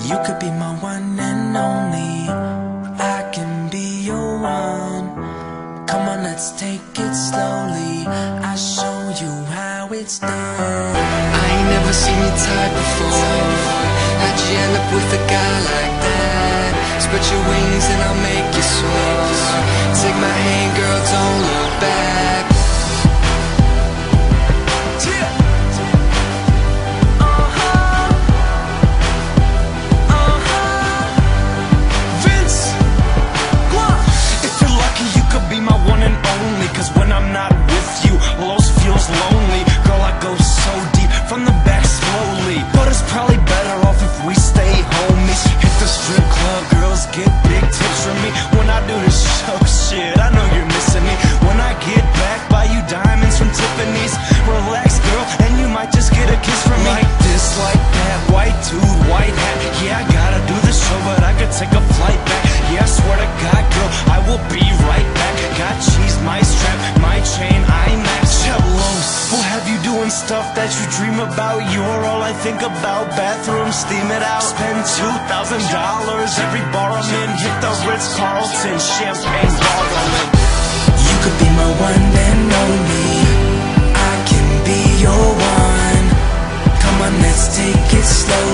You could be my one and only. I can be your one. Come on, let's take it slowly. I'll show you how it's done. I ain't never seen your type before. How'd you end up with a guy like that? Spread your wings and I'll make you soar. Take my hand, girl, don't look back. Cause when I'm not with you, Los feels lonely. Girl, I go so deep, from the back slowly. But it's probably better off if we stay homies. Hit the strip club, girls get big tips from me. When I do this show, shit, I know you're missing me. When I get back, buy you diamonds from Tiffany's. Relax, girl, and you might just get a kiss from me. Like this, like that, white dude, white hat. Yeah, I gotta do this show, but I could take a flight back. Yeah, I swear to God, girl, I will be right back. Got cheese, my strap, my chain, IMAX, Chevlos. We'll have you doing stuff that you dream about. You're all I think about. Bathroom, steam it out. Spend $2,000 every bar I'm in. Hit the Ritz-Carlton, champagne bottle. You could be my one and only. I can be your one. Come on, let's take it slow.